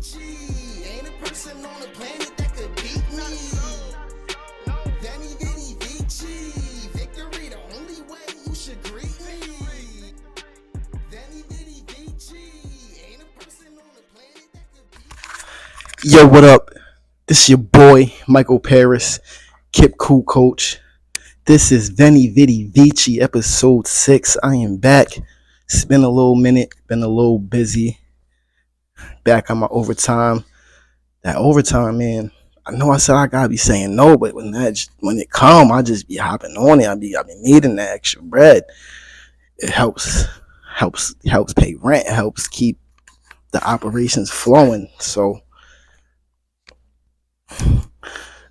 Vici. Ain't a person on the planet that could beat me. Vanny Vinny Vici. Victory the only way you should greet me. Vanny Vinny Vici. Ain't a person on the planet that could beat me. Yo, what up? This is your boy, Michael Paris, Kip Cool Coach. This is Veni Vidi Vici, episode 6. I am back. It's been a little minute, been a little busy. Back on my overtime. That overtime, man. I know I said I gotta be saying no, but when it come, I just be hopping on it. I be needing that extra bread. It helps pay rent, helps keep the operations flowing. So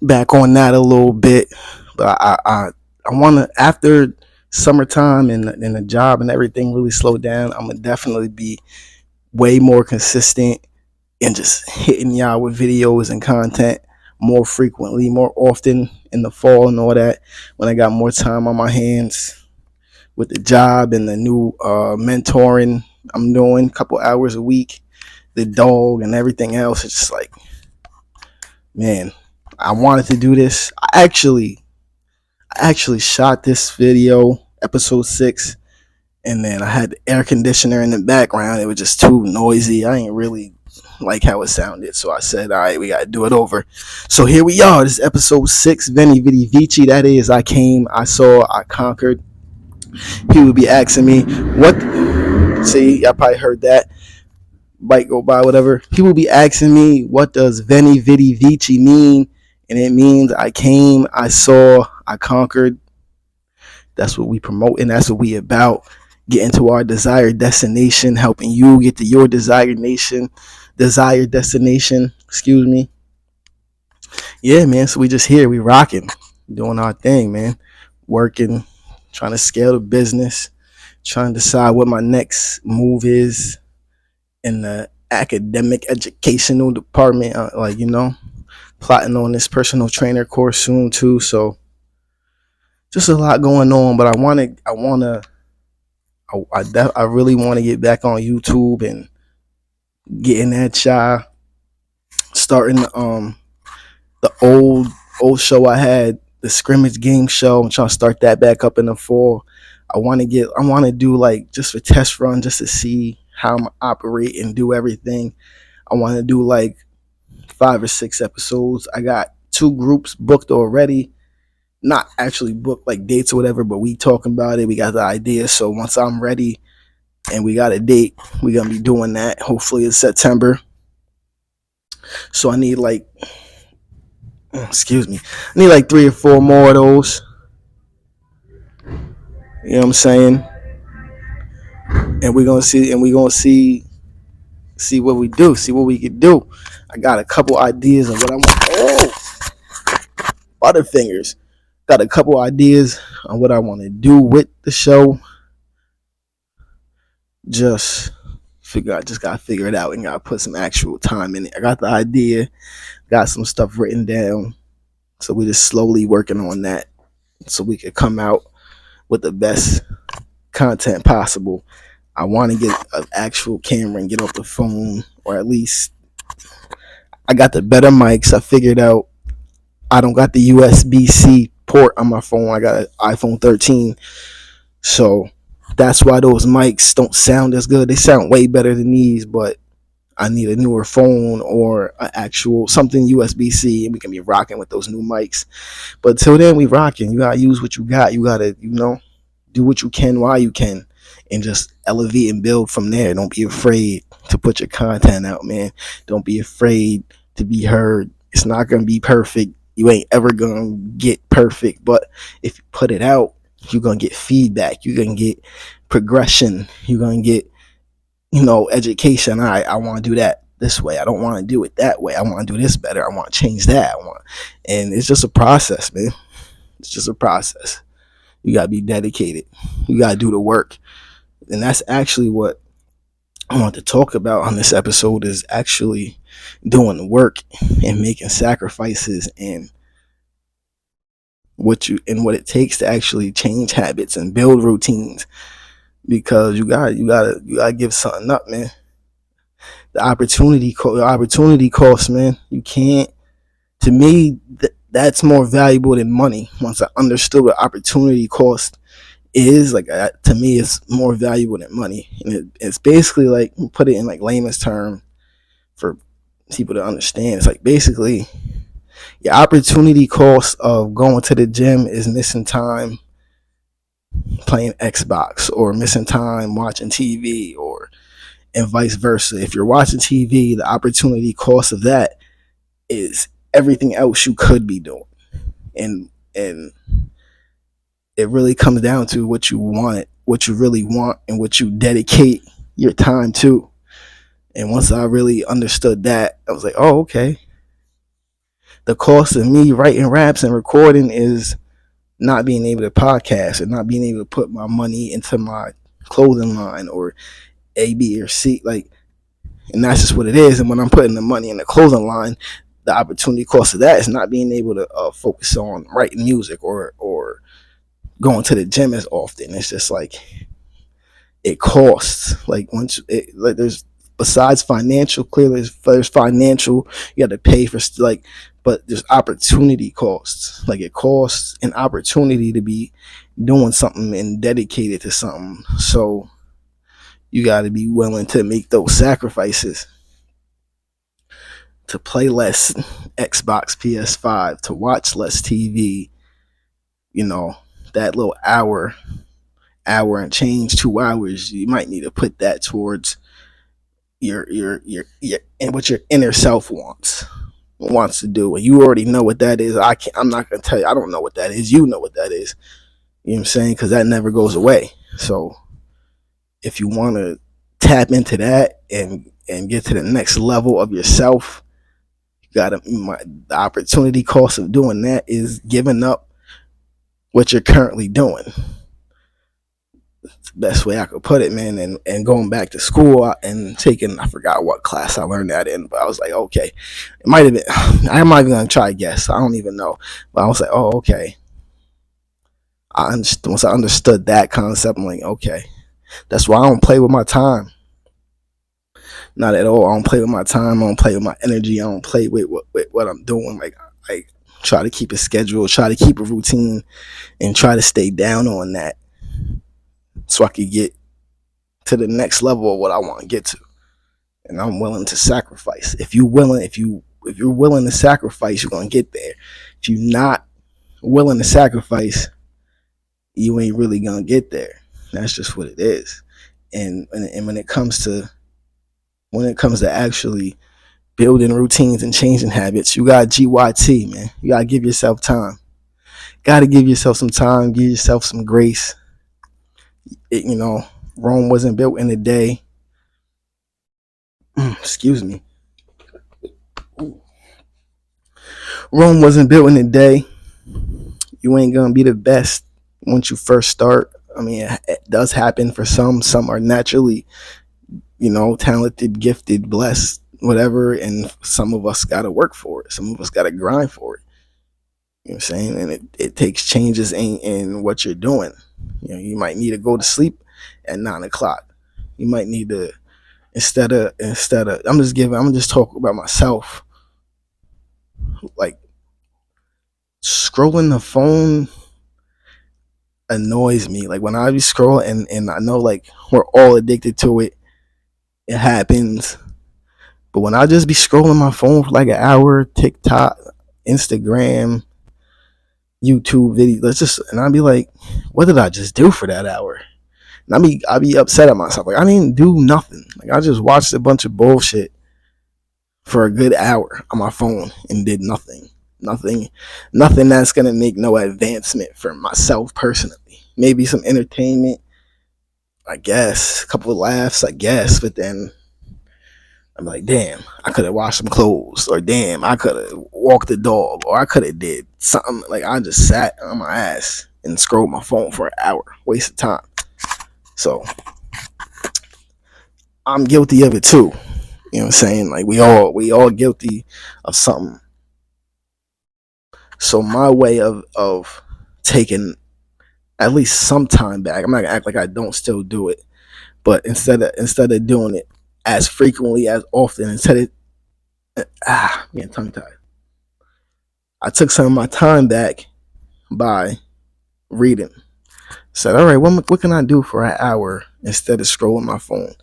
back on that a little bit, but I want to, after summertime and the job and everything really slow down, I'm gonna definitely be way more consistent and just hitting y'all with videos and content more frequently, more often in the fall and all that, when I got more time on my hands with the job and the new mentoring I'm doing, a couple hours a week, the dog and everything else. It's just like, man, I wanted to do this. I actually shot this video, episode 6, and then I had the air conditioner in the background. It was just too noisy. I ain't really like how it sounded, so I said, all right, we gotta do it over. So here we are. This is episode 6, Veni Vidi Vici. That is, I came, I saw, I conquered. People would be asking me, what? See, y'all probably heard that. Bike go by, whatever. People be asking me, what does Veni Vidi Vici mean? And it means I came, I saw, I conquered. That's what we promote, and that's what we about. Getting to our desired destination, helping you get to your desired destination. Excuse me. Yeah, man. So we just here, we rocking, doing our thing, man. Working, trying to scale the business, trying to decide what my next move is in the academic educational department. Plotting on this personal trainer course soon too. So just a lot going on, but I really want to get back on YouTube and get in that shot. Starting the old show I had, the scrimmage game show. I'm trying to start that back up in the fall. I want to do like just a test run just to see how I'm operate and do everything. I want to do like 5 or 6 episodes. I got 2 groups booked already. Not actually booked like dates or whatever, but we talking about it. We got the idea. So once I'm ready and we got a date, we're going to be doing that. Hopefully it's September. So I need like 3 or 4 more of those. You know what I'm saying? And we're going to see what we do, see what we can do. I got a couple ideas of what I want. Oh, Butterfingers. Got a couple ideas on what I want to do with the show. Just gotta figure it out and gotta put some actual time in it. I got the idea, got some stuff written down, so we just slowly working on that, so we could come out with the best content possible. I want to get an actual camera and get off the phone, or at least I got the better mics. I figured out I don't got the USB-C port on my phone. I got an iPhone 13. So that's why those mics don't sound as good. They sound way better than these, but I need a newer phone or an actual something USB-C, and we can be rocking with those new mics. But till then, we rocking. You gotta use what you got. You gotta, do what you can while you can, and just elevate and build from there. Don't be afraid to put your content out, man. Don't be afraid to be heard. It's not gonna be perfect. You ain't ever gonna get perfect, but if you put it out, you're gonna get feedback. You're gonna get progression. You're gonna get, education. All right, I want to do that this way. I don't want to do it that way. I want to do this better. I want to change that. And it's just a process, man. It's just a process. You gotta be dedicated. You gotta do the work, and that's actually what I want to talk about on this episode, is actually doing the work and making sacrifices, and what it takes to actually change habits and build routines, because you gotta give something up, man. The opportunity cost, man. You can't. To me, that's more valuable than money. Once I understood what opportunity cost is, like, to me, it's more valuable than money. And it's basically like, put it in like layman's term for people to understand. It's like basically your opportunity cost of going to the gym is missing time playing Xbox, or missing time watching TV, or and vice versa. If you're watching TV, the opportunity cost of that is everything else you could be doing. And it really comes down to what you want, what you really want, and what you dedicate your time to. And once I really understood that, I was like, oh, okay. The cost of me writing raps and recording is not being able to podcast, and not being able to put my money into my clothing line, or A, B, or C. Like, and that's just what it is. And when I'm putting the money in the clothing line, the opportunity cost of that is not being able to focus on writing music, or going to the gym as often. It's just like, it costs. Like, once it, like, there's, besides financial, clearly there's financial, you got to pay for, like, but there's opportunity costs. Like, it costs an opportunity to be doing something and dedicated to something. So you got to be willing to make those sacrifices, to play less Xbox, PS5, to watch less TV. You know, that little hour and change, 2 hours, you might need to put that towards your and what your inner self wants to do. And you already know what that is. I'm not gonna tell you. I don't know what that is. You know what that is. You know what I'm saying? Because that never goes away. So if you want to tap into that and get to the next level of yourself, you gotta. The opportunity cost of doing that is giving up what you're currently doing. It's the best way I could put it, man. And going back to school and taking, I forgot what class I learned that in, but I was like, okay, it might have been. I'm not even gonna try to guess. I don't even know. But I was like, oh, okay. Once I understood that concept, I'm like, okay, that's why I don't play with my time. Not at all. I don't play with my time. I don't play with my energy. I don't play with what I'm doing. Like, I try to keep a schedule, try to keep a routine, and try to stay down on that, so I could get to the next level of what I want to get to. And I'm willing to sacrifice. If you're willing to sacrifice, you're gonna get there. If you're not willing to sacrifice, you ain't really gonna get there. That's just what it is. And when it comes to actually building routines and changing habits, you got GYT, man. You gotta give yourself time. Gotta give yourself some time. Give yourself some grace. Rome wasn't built in a day. Excuse me. Rome wasn't built in a day. You ain't gonna be the best once you first start. I mean, it does happen for some. Some are naturally, talented, gifted, blessed, whatever. And some of us gotta work for it. Some of us gotta grind for it. You know what I'm saying? And it takes changes in what you're doing. You might need to go to sleep at 9 o'clock. You might need to, instead of I'm just talking about myself. Like, scrolling the phone annoys me. Like, when I be scrolling, and I know, like, we're all addicted to it. It happens. But when I just be scrolling my phone for like an hour, TikTok, Instagram, YouTube videos, and I'd be like, what did I just do for that hour? And I'd be upset at myself. Like, I didn't do nothing. Like, I just watched a bunch of bullshit for a good hour on my phone and did nothing. Nothing that's gonna make no advancement for myself personally. Maybe some entertainment, I guess, a couple of laughs, I guess, but then I'm like, damn, I could have washed some clothes, or damn, I could have walked the dog, or I could have did something. Like, I just sat on my ass and scrolled my phone for an hour, waste of time. So I'm guilty of it too. You know what I'm saying? Like, we all guilty of something. So my way of taking at least some time back, I'm not gonna act like I don't still do it, but instead of doing it as frequently as often instead of man, tongue tied. I took some of my time back by reading. Said, all right, what can I do for an hour instead of scrolling my phone?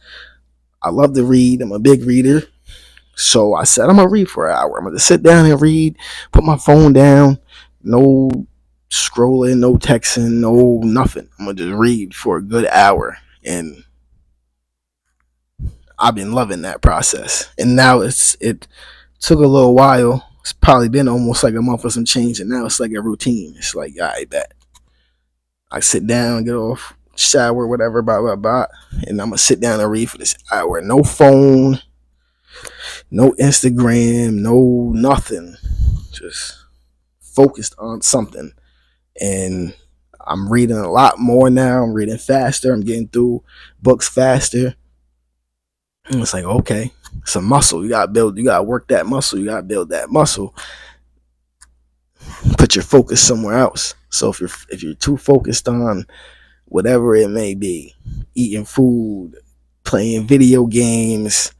I love to read. I'm a big reader. So I said, I'm going to read for an hour. I'm going to sit down and read, put my phone down, no scrolling, no texting, no nothing. I'm going to just read for a good hour. And I've been loving that process. And now it took a little while. It's probably been almost like a month or some change. And now it's like a routine. It's like, I bet. I sit down, get off, shower, whatever, blah, blah, blah. And I'm going to sit down and read for this hour. No phone, no Instagram, no nothing. Just focused on something. And I'm reading a lot more now. I'm reading faster. I'm getting through books faster. And it's like, okay, it's a muscle. You gotta work that muscle. You gotta build that muscle. Put your focus somewhere else. So if you're too focused on whatever it may be, eating food, playing video games,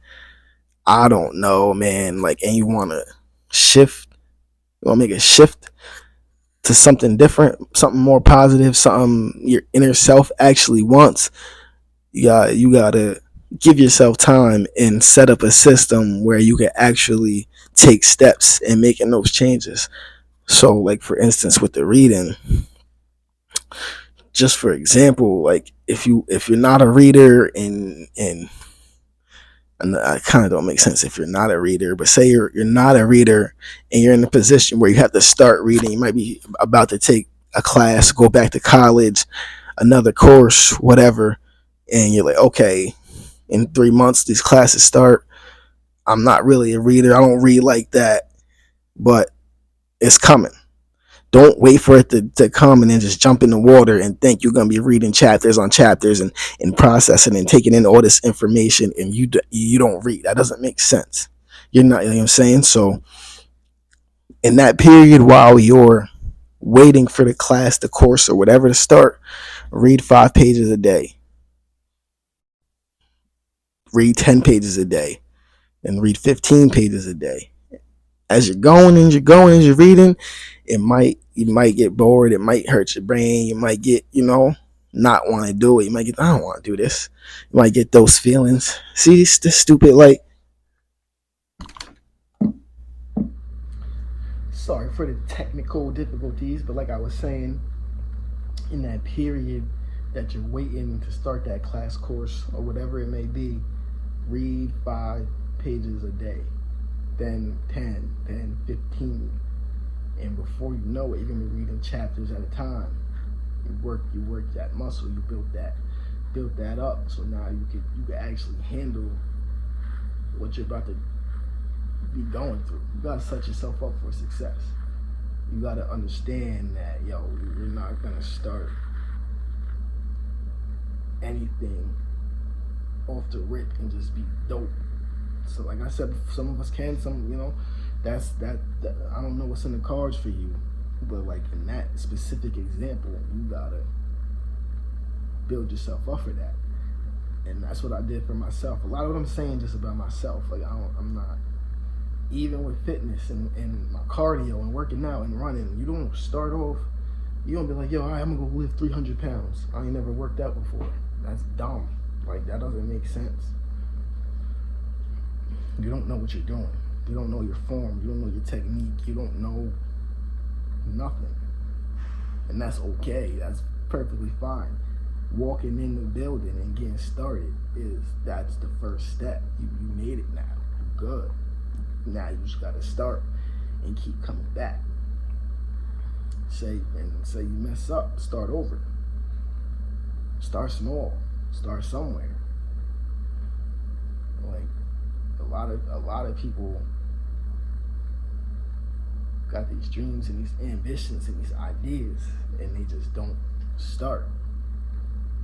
I don't know, man, like, and you wanna make a shift to something different, something more positive, something your inner self actually wants, you gotta give yourself time and set up a system where you can actually take steps in making those changes. So, like, for instance, with the reading, just for example, like, if you're not a reader and it kind of don't make sense if you're not a reader, but say you're not a reader and you're in a position where you have to start reading. You might be about to take a class, go back to college, another course, whatever, and you're like, okay, in 3 months these classes start. I'm not really a reader. I don't read like that, but it's coming. Don't wait for it to come and then just jump in the water and think you're going to be reading chapters on chapters and processing and taking in all this information and you don't read. That doesn't make sense. You're not, you know what I'm saying? So in that period while you're waiting for the class, the course, or whatever to start, read 5 pages a day. Read 10 pages a day. And read 15 pages a day. As you're going, as you're reading, you might get bored. It might hurt your brain. You might get, not want to do it. You might get, I don't want to do this. You might get those feelings. See, it's this stupid, like, sorry for the technical difficulties, but like I was saying, in that period that you're waiting to start that class, course, or whatever it may be, read 5 pages a day. Then 10, then 15. And before you know it, you're gonna be reading chapters at a time. You work that muscle, you built that up. So now you can actually handle what you're about to be going through. You gotta set yourself up for success. You gotta understand that, you're not gonna start anything off the rip and just be dope. So like I said, some of us can, that's I don't know what's in the cards for you, but like in that specific example, you gotta build yourself up for that. And that's what I did for myself. A lot of what I'm saying just about myself. Like I'm not, even with fitness and my cardio and working out and running, you don't start off, you don't be like, yo, all right, I'm gonna go lift 300 pounds. I ain't never worked out before. That's dumb. Like, that doesn't make sense. You don't know what you're doing. You don't know your form. You don't know your technique. You don't know nothing. And that's okay. That's perfectly fine. Walking in the building and getting started that's the first step. You made it now. You're good. Now you just gotta start and keep coming back. Say you mess up, start over. Start small. Start somewhere. Like, a lot of people got these dreams and these ambitions and these ideas, and they just don't start.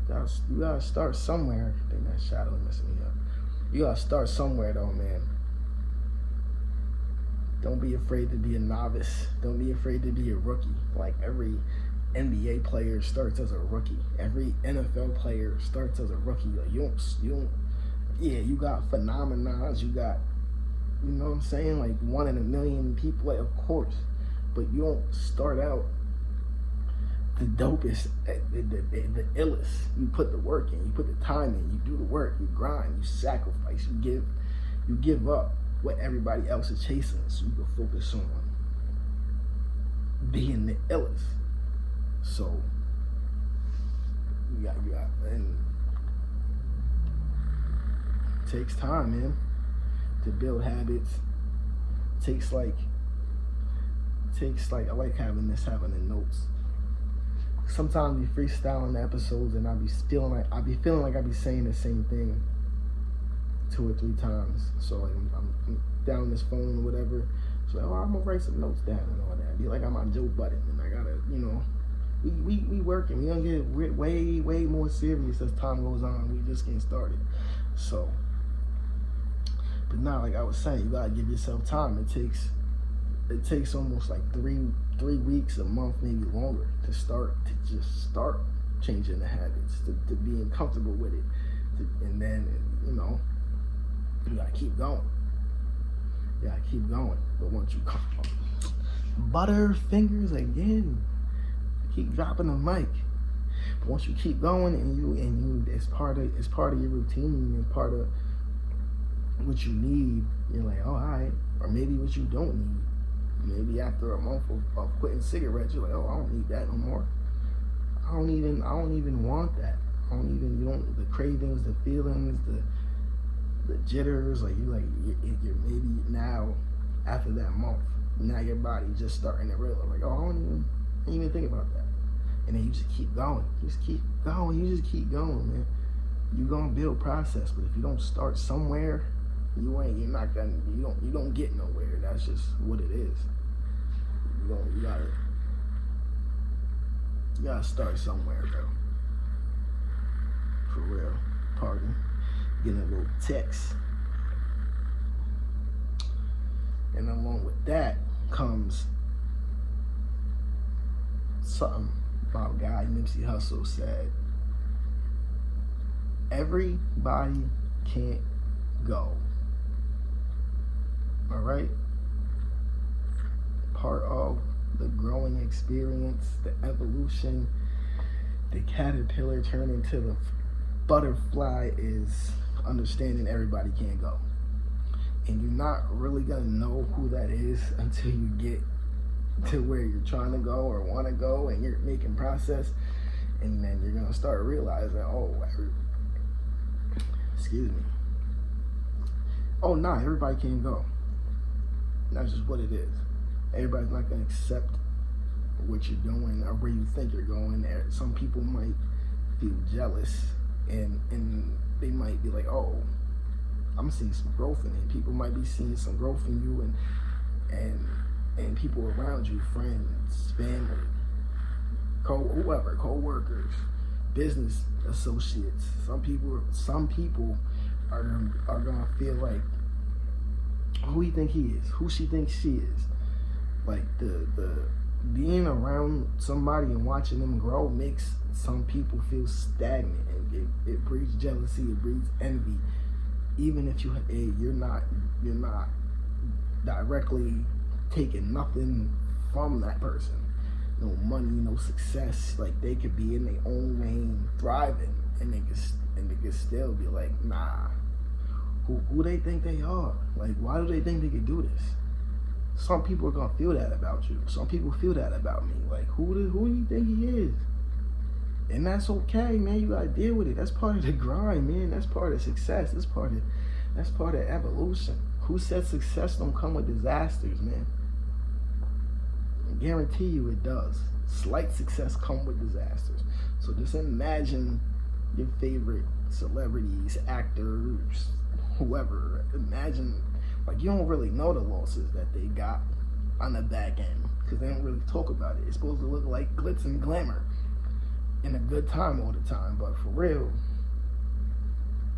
You gotta start somewhere. I think that shadow messing me up. You gotta start somewhere though, man. Don't be afraid to be a novice. Don't be afraid to be a rookie. Like, every NBA player starts as a rookie. Every NFL player starts as a rookie. Like, you don't yeah, you got phenomenons, you got, you know what I'm saying, like 1 in a million people, like, of course, but you don't start out the dopest, the illest. You put the work in, you put the time in, you do the work, you grind, you sacrifice, you give up what everybody else is chasing, so you can focus on being the illest. So you got, and it takes time, man, to build habits. It takes like I like having the notes. Sometimes we freestyle in the episodes, and I be feeling like I be saying the same thing 2 or 3 times. So like I'm down this phone or whatever. So like, I'm gonna write some notes down and all that. Be like I'm on Joe Budden, and I gotta, you know, we working. We gonna get way more serious as time goes on. We just getting started. So, but now, like I was saying, you gotta give yourself time. It takes almost like 3 weeks, a month, maybe longer to just start changing the habits, to being comfortable with it, and then, you know, you gotta keep going. But once you come, Butterfingers again, keep dropping the mic. But once you keep going, and you, it's part of your routine and part of what you need. You're like, oh, all right, or maybe what you don't need. Maybe after a month of quitting cigarettes, you're like, oh, I don't need that no more. I don't even want that. The cravings, the feelings, the jitters, like you're maybe now, after that month, now your body just starting to realize, like, oh, I don't even think about that. And then you just keep going. You just keep going, man. You're gonna build process, but if you don't start somewhere, you don't get nowhere. That's just what it is. You gotta start somewhere, bro. For real. Pardon. Getting a little text. And along with that comes something my guy Nipsey Hussle said. Everybody can't go. All right? Part of the growing experience, the evolution, the caterpillar turning into the butterfly is understanding everybody can't go. And you're not really gonna know who that is until you get to where you're trying to go or want to go, and you're making process, and then you're gonna start realizing, everybody can't go. That's just what it is. Everybody's not gonna accept what you're doing or where you think you're going. Some people might feel jealous, and they might be like, oh, I'm seeing some growth in it. People might be seeing some growth in you, and people around you, friends, family, co-workers, business associates. Some people are gonna feel like, who he think he is, who she thinks she is. Like the being around somebody and watching them grow makes some people feel stagnant, and it breeds jealousy, it breeds envy. Even if you're not directly taking nothing from that person, no money, no success, like they could be in their own lane thriving, and they could still be like, nah, who they think they are? Like, why do they think they can do this? Some people are gonna feel that about you. Some people feel that about me. Like, who do you think he is? And that's okay, man. You gotta deal with it. That's part of the grind, man. That's part of success. That's part of evolution. Who said success don't come with disasters, man? I guarantee you it does. Slight success come with disasters. So just imagine your favorite celebrities, actors, whoever. Imagine, like, you don't really know the losses that they got on the back end, because they don't really talk about it. It's supposed to look like glitz and glamour and a good time all the time, but for real,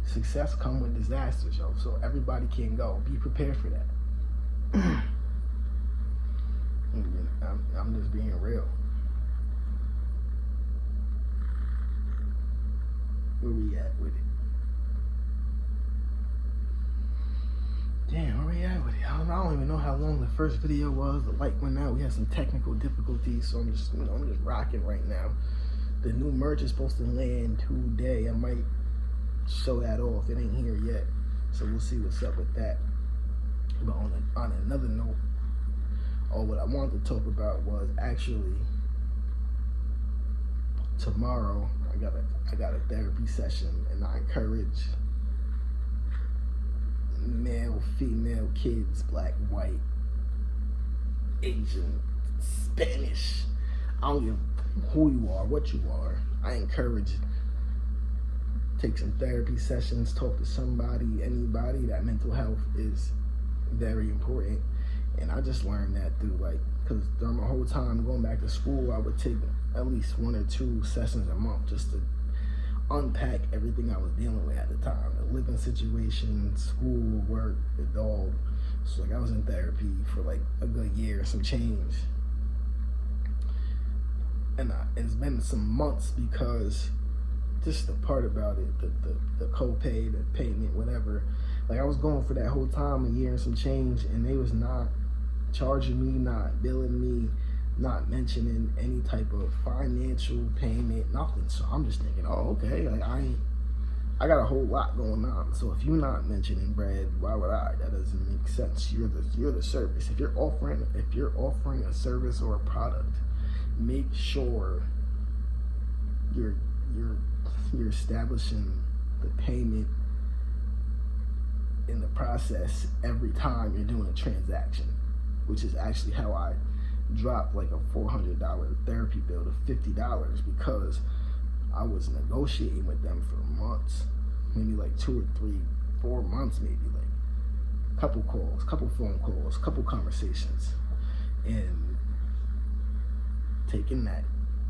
success come with disasters, yo. So everybody can go. Be prepared for that. I'm just being real. Where we at with it? don't even know how long the first video was. The light went out. We had some technical difficulties, so I'm just rocking right now. The new merch is supposed to land today. I might show that off. It ain't here yet, so we'll see what's up with that. But on another note, what I wanted to talk about was actually tomorrow. I got a therapy session, and I encourage male, female, kids, black, white, Asian, Spanish. I don't give who you are, what you are. I encourage take some therapy sessions, talk to somebody, anybody. That mental health is very important. And I just learned that through because during my whole time going back to school, I would take at least 1 or 2 sessions a month just to unpack everything I was dealing with at the time. The living situation, school, work, the dog. So I was in therapy for a good year, some change. And it's been some months because just the part about it, the copay, the payment, whatever. I was going for that whole time, a year and some change, and they was not charging me, not billing me, not mentioning any type of financial payment, nothing. So I'm just thinking, oh, okay, I got a whole lot going on. So if you're not mentioning bread, why would I? That doesn't make sense. You're the service. If you're offering a service or a product, make sure you're establishing the payment in the process every time you're doing a transaction, which is actually how I dropped a $400 therapy bill to $50 because I was negotiating with them for months, maybe 2 or 3, 4 months, maybe couple calls, couple phone calls, couple conversations, and taking that,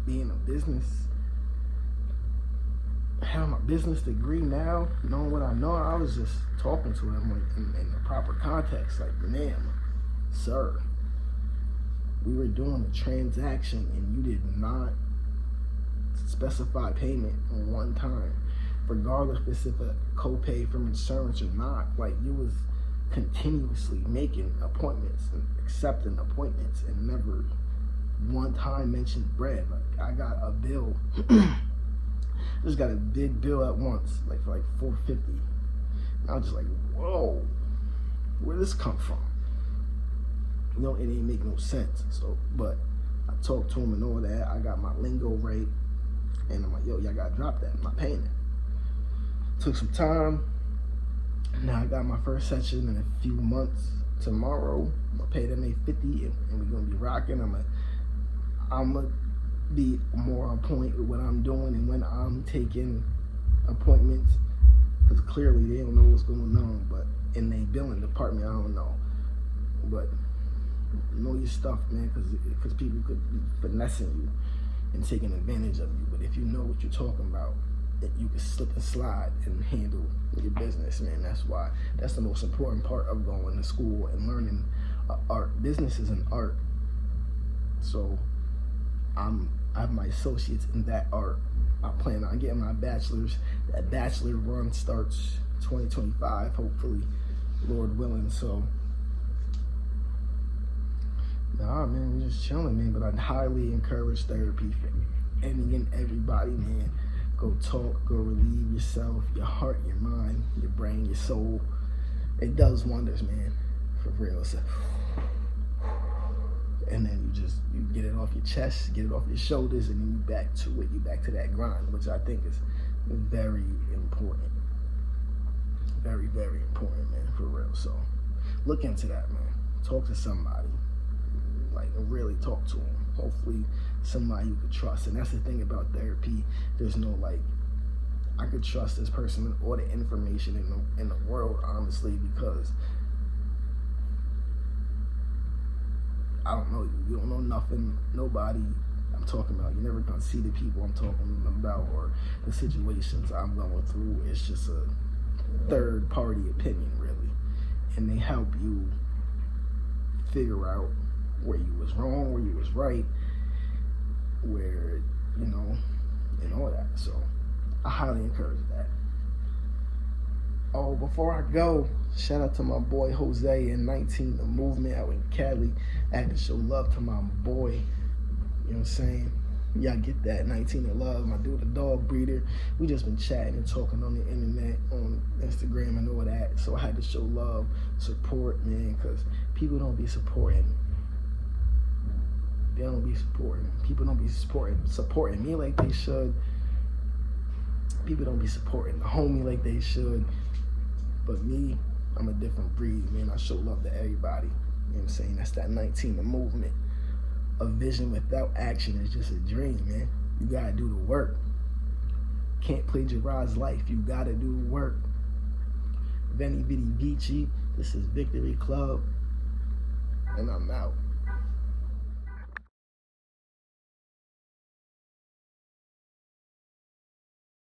being a business, having my business degree now, knowing what I know, I was just talking to him in the proper context, ma'am, sir, we were doing a transaction and you did not specify payment on one time, regardless if it's a copay from insurance or not. You was continuously making appointments and accepting appointments and never one time mentioned bread. I got a bill. Just got a big bill at once, for $450. And I was just whoa, where'd this come from? It ain't make no sense. So, but I talked to him and all that. I got my lingo right, and I'm yo, y'all gotta drop that. I'm not paying it. Took some time. Now I got my first session in a few months. Tomorrow, I'm gonna pay them $850, and we're gonna be rocking. I'm gonna be more on point with what I'm doing and when I'm taking appointments, because clearly they don't know what's going on. But in their billing department, I don't know. But know your stuff, man, because people could be finessing you and taking advantage of you. But if you know what you're talking about, you can slip and slide and handle your business, man. That's the most important part of going to school and learning art. Business is an art. So I have my associates in that art. I plan on getting my bachelor's. That bachelor run starts 2025, hopefully, Lord willing. So nah, man, we're just chilling, man. But I highly encourage therapy for any and everybody, man. Go talk, go relieve yourself, your heart, your mind, your brain, your soul. It does wonders, man, for real. So, and then you get it off your chest, get it off your shoulders, and then you back to it. You back to that grind, which I think is very important. Very, very important, man, for real. So look into that, man. Talk to somebody. Really talk to them. Hopefully somebody you could trust. And that's the thing about therapy. There's no I could trust this person with all the information in the world, honestly, because I don't know you. You don't know nothing, nobody I'm talking about. You're never gonna see the people I'm talking about or the situations I'm going through. It's just a third party opinion, really. And they help you figure out where you was wrong, where you was right, where, and all that. So I highly encourage that. Oh, before I go, shout out to my boy Jose in 19 The Movement out in Cali. I had to show love to my boy. You know what I'm saying? Y'all get that 19 of love, my dude, the dog breeder. We just been chatting and talking on the internet, on Instagram and all that. So I had to show love, support, man, because people don't be supporting. They don't be supporting. People don't be supporting me like they should. People don't be supporting the homie like they should. But me, I'm a different breed, man. I show love to everybody. You know what I'm saying? That's that 19 The Movement. A vision without action is just a dream, man. You gotta do the work. Can't plagiarize life. You gotta do the work. Veni Vidi Vici. This is Victory Club. And I'm out.